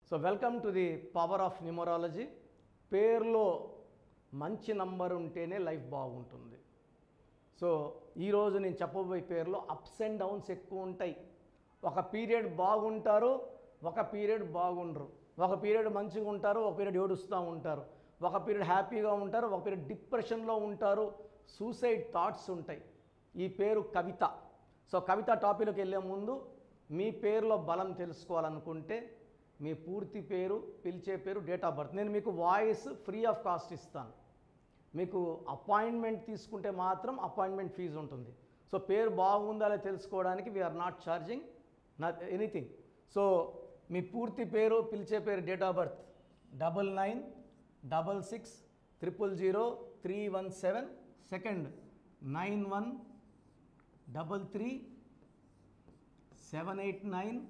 So welcome to the power of numerology. పేరులో మంచి number ఉంటేనే లైఫ్ బాగుంటుంది. సో ఈరోజు నేను చెప్పబోయే పేరులో అప్స్ అండ్ డౌన్స్ ఎక్కువ ఉంటాయి. ఒక పీరియడ్ బాగుంటారు, ఒక పీరియడ్ బాగుండరు. ఒక పీరియడ్ మంచిగా ఉంటారు, ఒక పీరియడ్ ఏడుస్తూ ఉంటారు. ఒక పీరియడ్ హ్యాపీగా ఉంటారు, ఒక పీరియడ్ డిప్రెషన్లో ఉంటారు. సూసైడ్ థాట్స్ ఉంటాయి. ఈ పేరు కవిత. సో కవిత టాపిక్లోకి వెళ్ళే ముందు మీ పేరులో బలం తెలుసుకోవాలనుకుంటే మీ పూర్తి పేరు, పిలిచే పేరు, డేట్ ఆఫ్ బర్త్. నేను మీకు వాయిస్ ఫ్రీ ఆఫ్ కాస్ట్ ఇస్తాను. మీకు అపాయింట్మెంట్ తీసుకుంటే మాత్రం అపాయింట్మెంట్ ఫీజు ఉంటుంది. సో పేరు బాగుందా లేదా తెలుసుకోవడానికి we are not charging anything. So మీ పూర్తి పేరు, పిలిచే పేరు, date of birth 9966000317. Second 9133789199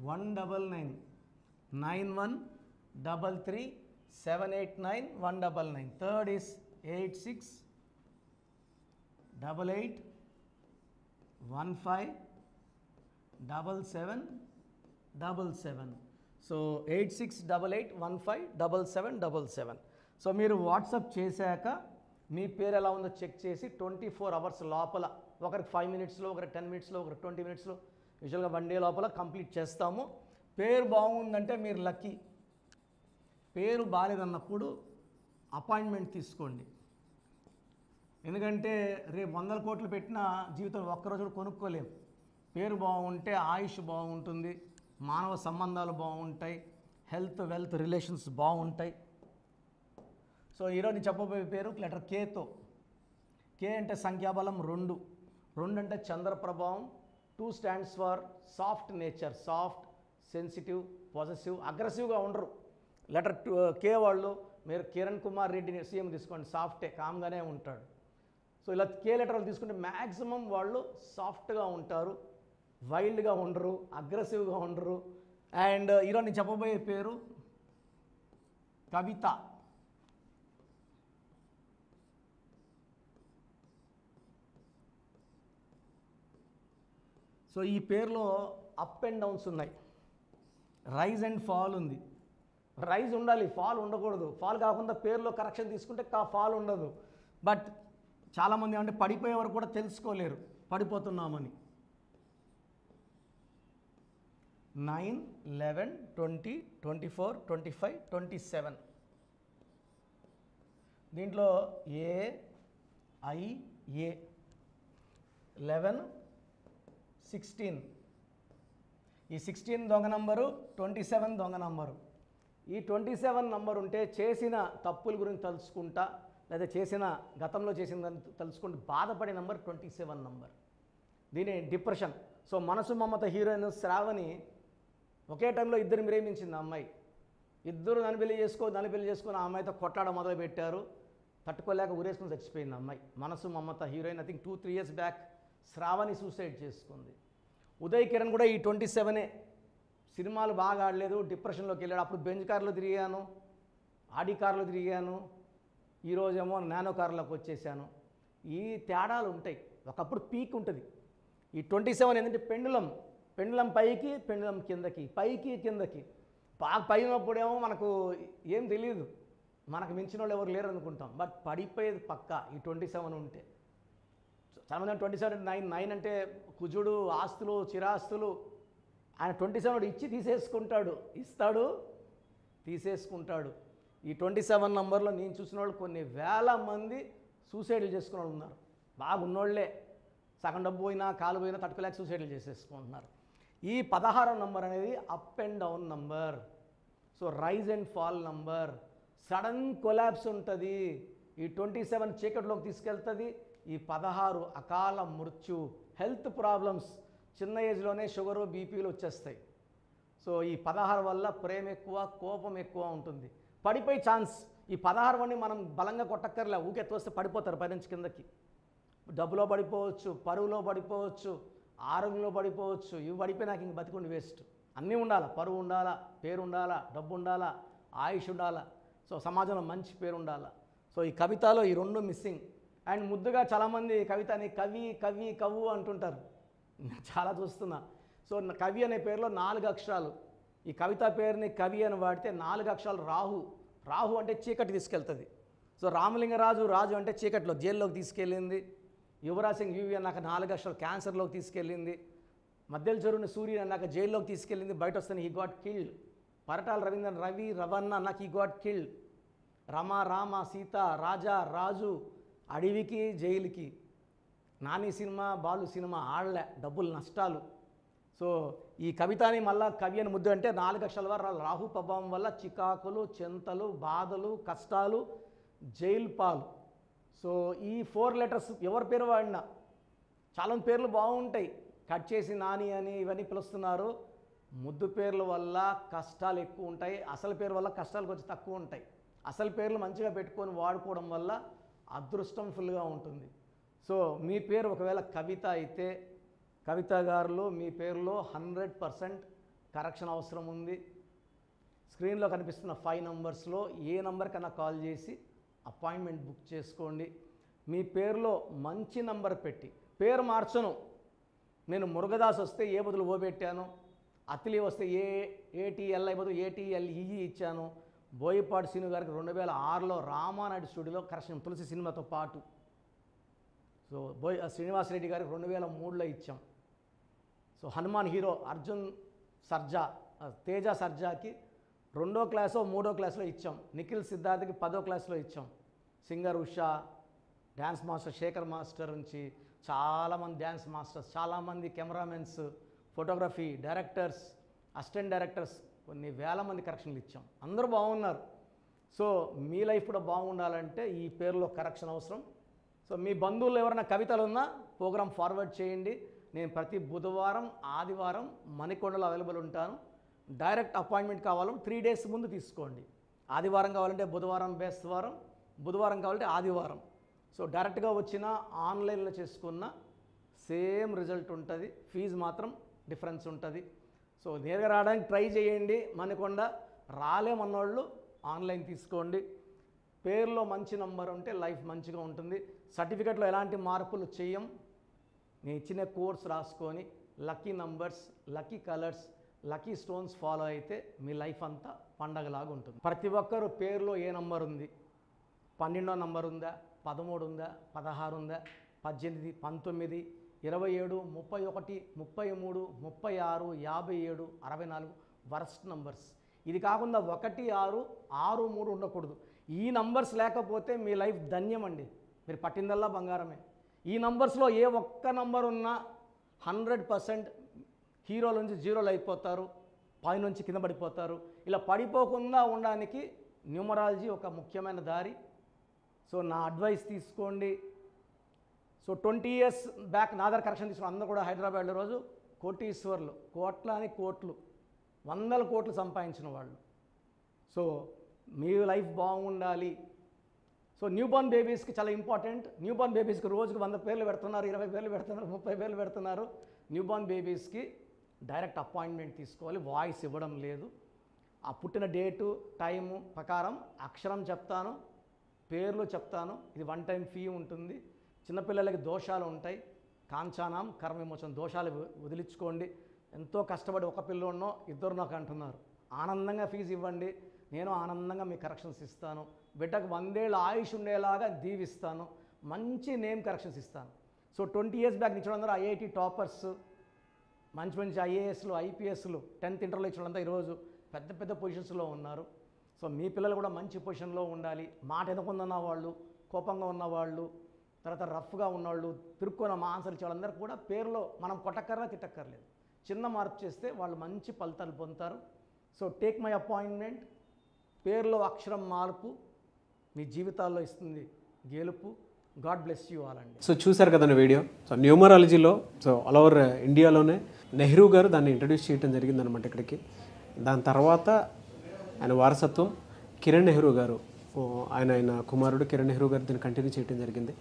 9133789199. Third is 8688157777. So 8688157777. So మీరు వాట్సాప్ చేశాక మీ పేరు ఎలా ఉందో చెక్ చేసి 24 అవర్స్ లోపల, ఒకరికి 5 మినిట్స్లో, ఒకరికి 10 మినిట్స్లో, ఒకరికి 20 మినిట్స్లో, యూజువల్గా 1 డే లోపల కంప్లీట్ చేస్తాము. పేరు బాగుందంటే మీరు లక్కీ. పేరు బాగాలేదన్నప్పుడు అపాయింట్మెంట్ తీసుకోండి. ఎందుకంటే రేపు 100 కోట్లు పెట్టినా జీవితం ఒక్కరోజు కూడా కొనుక్కోలేము. పేరు బాగుంటే ఆయుష్ బాగుంటుంది, మానవ సంబంధాలు బాగుంటాయి, హెల్త్, వెల్త్, రిలేషన్స్ బాగుంటాయి. సో ఈరోజు నేను చెప్పబోయే పేరు లెటర్ కేతో. కే అంటే సంఖ్యాబలం 2. 2 అంటే చంద్ర ప్రభావం. 2 stands for soft nature. Soft, sensitive, positive, అగ్రెసివ్గా ఉండరు. లెటర్ కే వాళ్ళు, మీరు కిరణ్ కుమార్ రెడ్డిని సీఎం తీసుకోండి, సాఫ్టే, కామ్గానే ఉంటాడు. సో ఇలా కే లెటర్ వాళ్ళు తీసుకుంటే మ్యాక్సిమం వాళ్ళు సాఫ్ట్గా ఉంటారు, వైల్డ్గా ఉండరు, అగ్రెసివ్గా ఉండరు. అండ్ ఈరోజు నేను చెప్పబోయే పేరు కవిత. సో ఈ పేరులో అప్ అండ్ డౌన్స్ ఉన్నాయి, రైజ్ అండ్ ఫాల్ ఉంది. రైజ్ ఉండాలి, ఫాల్ ఉండకూడదు. ఫాల్ కాకుండా పేరులో కరెక్షన్ తీసుకుంటే ఫాల్ ఉండదు. బట్ చాలామంది ఏమంటే పడిపోయే వరకు కూడా తెలుసుకోలేరు పడిపోతున్నామని. 9, 11, 20, 24, 25, 27. దీంట్లో ఏ 11, 16. ఈ 16 దొంగ నంబరు, 27 దొంగ నంబరు. ఈ 27 నంబర్ ఉంటే చేసిన తప్పుల గురించి తలుచుకుంటా, లేదా గతంలో చేసిన తలుచుకుంటూ బాధపడే నంబర్ 27 నంబర్. దీని డిప్రెషన్. సో మనసు మమత హీరోయిన్ శ్రావణి ఒకే టైంలో ఇద్దరు ప్రేమించింది ఆ అమ్మాయి. ఇద్దరు నన్ను పెళ్లి చేసుకొని ఆ అమ్మాయితో కొట్లాడ మొదలుపెట్టారు. తట్టుకోలేక ఊరేసుకుని చచ్చిపోయింది అమ్మాయి. Manasu Mamata heroine. I think 2-3 years back Shravani suicide చేసుకుంది. ఉదయ్ కిరణ్ కూడా ఈ 27 సినిమాలు బాగా ఆడలేదు, డిప్రెషన్లోకి వెళ్ళాడు. అప్పుడు బెంజ్ కార్లో తిరిగాను, ఆడి కార్లో తిరిగాను, ఈరోజేమో నానో కార్లోకి వచ్చేసాను. ఈ తేడాలు ఉంటాయి. ఒకప్పుడు పీక్ ఉంటుంది. ఈ 27 ఏంటంటే పెండులం పైకి, పెండులం కిందకి, పైకి కిందకి. బాగా పైనప్పుడేమో మనకు ఏం తెలియదు, మనకు మించిన వాళ్ళు ఎవరు లేరు అనుకుంటాం. బట్ పడిపోయేది పక్కా ఈ 27 ఉంటే. చాలామంది 27 9 అంటే కుజుడు, ఆస్తులు, చిరాస్తులు. ఆయన 27 ఇచ్చి తీసేసుకుంటాడు. ఈ 27 నంబర్లో నేను చూసిన వాళ్ళు కొన్ని వేల మంది సూసైడ్లు చేసుకున్న వాళ్ళు ఉన్నారు. బాగున్నోళ్లే, సగం డబ్బు పోయినా, కాలు పోయినా తట్టుకోలేక సూసైడ్లు చేసేసుకుంటున్నారు. ఈ 16వ నంబర్ అనేది up and down number. So rise and fall number. Sudden collapse ఉంటుంది. ఈ 27 చీకటిలోకి తీసుకెళ్తుంది. ఈ 16 అకాల మృత్యు, హెల్త్ ప్రాబ్లమ్స్, చిన్న ఏజ్లోనే షుగరు, బీపీలు వచ్చేస్తాయి. సో ఈ 16 వల్ల ప్రేమ ఎక్కువ, కోపం ఎక్కువ ఉంటుంది. పడిపోయి ఛాన్స్. ఈ 16 మనం బలంగా కొట్టక్కర్లే, ఊకెత్తి వస్తే పడిపోతారు పైనుంచి కిందకి. డబ్బులో పడిపోవచ్చు, పరువులో పడిపోవచ్చు, ఆరోగ్యంలో పడిపోవచ్చు. ఇవి పడిపోయి నాకు ఇంక బతికుండి వేస్ట్. అన్నీ ఉండాలా, పరువు ఉండాలా, పేరు ఉండాలా, డబ్బు ఉండాలా, ఆయుష్ ఉండాలా, సో సమాజంలో మంచి పేరు ఉండాలా. సో ఈ కవితలో ఈ 2 మిస్సింగ్. అండ్ ముద్దుగా చాలామంది కవితని కవ్వు అంటుంటారు, చాలా చూస్తున్నా. సో కవి అనే పేరులో 4 అక్షరాలు. ఈ కవిత పేరుని కవి అని వాడితే 4 అక్షరాలు రాహు. రాహు అంటే చీకటి తీసుకెళ్తుంది. సో రామలింగరాజు రాజు అంటే చీకటిలో జైల్లోకి తీసుకెళ్ళింది. యువరాజ్ సింగ్ యువి అన్నాక 4 అక్షరాలు క్యాన్సర్లోకి తీసుకెళ్ళింది. మద్దెల చెరువుని సూర్యుని అన్నాక జైల్లోకి తీసుకెళ్ళింది. బయట వస్తాను he got killed. Paritala Ravindran Ravi రవణ అన్నాక హీ గాట్ కిల్డ్. రమ రామ సీత రాజా రాజు అడవికి జైలుకి. నాని సినిమా బాలు సినిమా ఆడలే, డబ్బులు నష్టాలు. సో ఈ కవితని మళ్ళా కవి అని ముద్దు అంటే 4 అక్షరాల వరకు రాహు ప్రభావం వల్ల చికాకులు చింతలు బాధలు కష్టాలు జైలు పాలు. సో ఈ 4 లెటర్స్ ఎవరి పేరు వాడినా చాలా పేర్లు బాగుంటాయి. కట్ చేసి నాని అని ఇవన్నీ పిలుస్తున్నారు. ముద్దు పేర్ల వల్ల కష్టాలు ఎక్కువ ఉంటాయి, అసలు పేరు వల్ల కష్టాలు కొంచెం తక్కువ ఉంటాయి. అసలు పేర్లు మంచిగా పెట్టుకొని వాడుకోవడం వల్ల అదృష్టం ఫుల్గా ఉంటుంది. సో మీ పేరు ఒకవేళ కవిత అయితే కవిత గారులో మీ పేరులో 100% కరెక్షన్ అవసరం ఉంది. స్క్రీన్లో కనిపిస్తున్న 5 నంబర్స్లో ఏ నంబర్ కన్నా కాల్ చేసి అపాయింట్మెంట్ బుక్ చేసుకోండి. మీ పేరులో మంచి నంబర్ పెట్టి, పేరు మార్చను. నేను మురుగదాస్ వస్తే ఏ బదులు ఓ పెట్టాను, అతిలి వస్తే ఏటీఎల్ఐ బదులు ఏటీఎల్ఈ ఇచ్చాను. బోయపాటి శ్రీను గారికి 2006లో రామానాయుడు స్టూడియోలో కరెక్షన్ తులసి సినిమాతో పాటు. సో శ్రీనివాసరెడ్డి గారికి 2003లో ఇచ్చాం. సో హనుమాన్ హీరో అర్జున్ సర్జా తేజ సర్జాకి 2వ క్లాసో 3వ క్లాస్లో ఇచ్చాం. నిఖిల్ సిద్ధార్థకి 10వ క్లాస్లో ఇచ్చాం. Singer Usha, dance master Shekhar master నుంచి చాలామంది డ్యాన్స్ మాస్టర్స్, చాలామంది cameramens, photography directors, assistant directors కొన్ని వేల మంది కరెక్షన్లు ఇచ్చాం. అందరూ బాగున్నారు. సో మీ లైఫ్ కూడా బాగుండాలంటే ఈ పేరులో కరెక్షన్ అవసరం. సో మీ బంధువులు ఎవరైనా కవితలు ఉన్నా ప్రోగ్రామ్ ఫార్వర్డ్ చేయండి. నేను ప్రతి బుధవారం ఆదివారం మణికొండలో అవైలబుల్ ఉంటాను. డైరెక్ట్ అపాయింట్మెంట్ కావాలంటే 3 డేస్ ముందు తీసుకోండి. ఆదివారం కావాలంటే బుధవారం బేస్తవారం, బుధవారం కావాలంటే ఆదివారం. సో డైరెక్ట్గా వచ్చినా ఆన్లైన్లో చేసుకున్న సేమ్ రిజల్ట్ ఉంటుంది. ఫీజు మాత్రం డిఫరెన్స్ ఉంటుంది. సో నేరుగా రావడానికి ట్రై చేయండి. మణికొండ రాలేమన్నోళ్ళు ఆన్లైన్ తీసుకోండి. పేరులో మంచి నంబర్ ఉంటే లైఫ్ మంచిగా ఉంటుంది. సర్టిఫికెట్లో ఎలాంటి మార్పులు చేయం. నేను ఇచ్చిన కోర్స్ రాసుకొని lucky numbers, lucky colours, lucky stones follow అయితే మీ లైఫ్ అంతా పండగలాగా ఉంటుంది. ప్రతి ఒక్కరు పేరులో ఏ నంబర్ ఉంది, 12వ నంబర్ ఉందా, 13 ఉందా, 16 ఉందా, 18, 19, 27, 31, 33, 36, 57, 64 వర్స్ట్ నంబర్స్. ఇది కాకుండా 1, 6, 6, 3 ఉండకూడదు. ఈ నంబర్స్ లేకపోతే మీ లైఫ్ ధన్యం అండి. మీరు పట్టిందల్లా బంగారమే. ఈ నంబర్స్లో ఏ ఒక్క నంబర్ ఉన్నా 100% హీరోల నుంచి జీరోలు అయిపోతారు, పైనుంచి కింద పడిపోతారు. ఇలా పడిపోకుండా ఉండడానికి న్యూమరాలజీ ఒక ముఖ్యమైన దారి. సో నా అడ్వైస్ తీసుకోండి. సో 20 years బ్యాక్ నా దగ్గర కరెక్షన్ తీసుకున్న అందరూ కూడా హైదరాబాద్లో రోజు కోటీశ్వర్లు, కోట్ల అని కోట్లు, 100 కోట్లు సంపాదించిన వాళ్ళు. సో మీ లైఫ్ బాగుండాలి. సో న్యూబార్న్ బేబీస్కి చాలా ఇంపార్టెంట్. న్యూబార్న్ బేబీస్కి రోజుకి 100 పేర్లు పెడుతున్నారు, 20 పేర్లు పెడుతున్నారు, 30 పేర్లు పెడుతున్నారు. న్యూబార్న్ బేబీస్కి డైరెక్ట్ అపాయింట్మెంట్ తీసుకోవాలి. వాయిస్ ఇవ్వడం లేదు. ఆ పుట్టిన డేటు టైము ప్రకారం అక్షరం చెప్తాను, పేర్లు చెప్తాను. ఇది 1 time ఫీ ఉంటుంది. చిన్నపిల్లలకి దోషాలు ఉంటాయి. కాంచానాం కర్మ విమోచన దోషాలు వదిలించుకోండి. ఎంతో కష్టపడి ఒక పిల్లోన్నో ఇద్దరు నాకు అంటున్నారు. ఆనందంగా ఫీజు ఇవ్వండి. నేను ఆనందంగా మీ కరెక్షన్స్ ఇస్తాను. బిడ్డకు 100 ఏళ్ళ ఆయుష్ ఉండేలాగా దీవిస్తాను. మంచి నేమ్ కరెక్షన్స్ ఇస్తాను. సో 20 years బ్యాక్ ఇచ్చిన అందరూ ఐఐటి టాపర్స్, మంచి మంచి ఐఏఎస్లు, ఐపీఎస్లు, 10th ఇంటర్లో ఇచ్చిన వాళ్ళంతా ఈరోజు పెద్ద పెద్ద పొజిషన్స్లో ఉన్నారు. సో మీ పిల్లలు కూడా మంచి పొజిషన్లో ఉండాలి. మాట ఎదకున్న వాళ్ళు, కోపంగా ఉన్నవాళ్ళు, తర్వాత రఫ్గా ఉన్నవాళ్ళు, తిరుక్కున్న ఆన్సర్ ఇచ్చే వాళ్ళందరూ కూడా పేరులో మనం కొట్టక్కర్లా తిట్టక్కర్లేదు. చిన్న మార్పు చేస్తే వాళ్ళు మంచి ఫలితాలు పొందుతారు. So take my appointment. పేరులో అక్షరం మార్పు మీ జీవితాల్లో ఇస్తుంది గెలుపు. గాడ్ బ్లెస్ యూ ఆల్ అండి. సో చూసారు కదండి వీడియో. సో న్యూమరాలజీలో సో ఆల్ ఓవర్ ఇండియాలోనే నెహ్రూ గారు దాన్ని ఇంట్రడ్యూస్ చేయడం జరిగిందనమాట ఇక్కడికి. దాని తర్వాత ఆయన వారసత్వం కిరణ్ నెహ్రూ గారు, ఆయన కుమారుడు కిరణ్ నెహ్రూ గారు దీన్ని కంటిన్యూ చేయడం జరిగింది.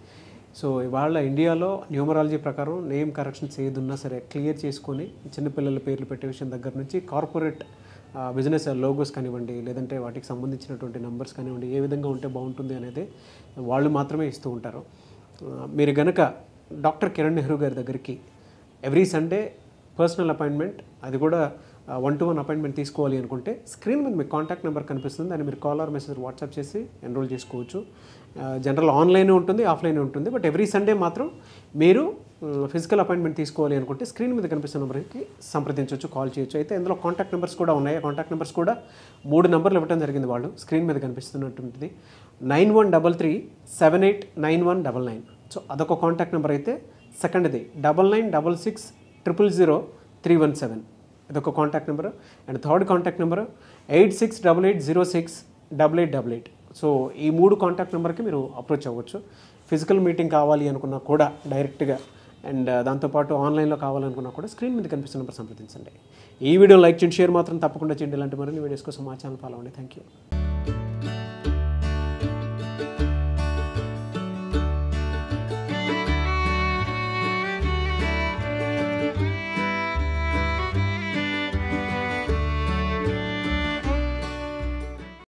సో ఇవాళ ఇండియాలో న్యూమరాలజీ ప్రకారం నేమ్ కరెక్షన్స్ ఏదున్నా సరే క్లియర్ చేసుకొని చిన్నపిల్లల పేర్లు పెట్టే విషయం దగ్గర నుంచి కార్పొరేట్ బిజినెస్ లోగోస్ కానివ్వండి, లేదంటే వాటికి సంబంధించినటువంటి నంబర్స్ కానివ్వండి, ఏ విధంగా ఉంటే బాగుంటుంది అనేది వాళ్ళు మాత్రమే ఇస్తూ ఉంటారు. మీరు గనక డాక్టర్ కిరణ్ నెహ్రూ గారి దగ్గరికి ఎవ్రీ సండే పర్సనల్ అపాయింట్మెంట్, అది కూడా 1-to-1 అపాయింట్మెంట్ తీసుకోవాలి అనుకుంటే స్క్రీన్ మీద మీకు కాంటాక్ట్ నెంబర్ కనిపిస్తుంది, దాన్ని మీరు కాల్ ఆర్ మెసేజ్ వాట్సాప్ చేసి ఎన్రోల్ చేసుకోవచ్చు. జనరల్ ఆన్లైన్ ఉంటుంది, ఆఫ్లైన్ ఉంటుంది. బట్ ఎవ్రీ సండే మాత్రం మీరు ఫిజికల్ అపాయింట్మెంట్ తీసుకోవాలి అనుకుంటే స్క్రీన్ మీద కనిపిస్తున్న నెంబర్కి సంప్రదించవచ్చు, కాల్ చేయొచ్చు. అయితే ఇందులో కాంటాక్ట్ నెంబర్స్ కూడా ఉన్నాయి. కాంటాక్ట్ నెంబర్స్ కూడా 3 నెంబర్లు ఇవ్వడం జరిగింది వాళ్ళు, స్క్రీన్ మీద కనిపిస్తున్నటువంటిది 9133789199. సో అదొక కాంటాక్ట్ నెంబర్. అయితే సెకండ్ది 9966600317, ఇదొక contact number. And third contact number 8688068888. So ఈ 3 కాంటాక్ట్ నెంబర్కి మీరు అప్రోచ్ అవ్వచ్చు. ఫిజికల్ మీటింగ్ కావాలి అనుకున్నా కూడా డైరెక్ట్గా, అండ్ దాంతోపాటు ఆన్లైన్లో కావాలనుకున్నా కూడా స్క్రీన్ మీద కనిపిస్తున్న నెంబర్ సంప్రదించండి. ఈ వీడియో లైక్ చేయండి, షేర్ మాత్రం తప్పకుండా చేయండి. ఇలాంటి మరిన్ని వీడియోస్ కోసం మా ఛానల్ ఫాలో అవ్వండి. Thank you.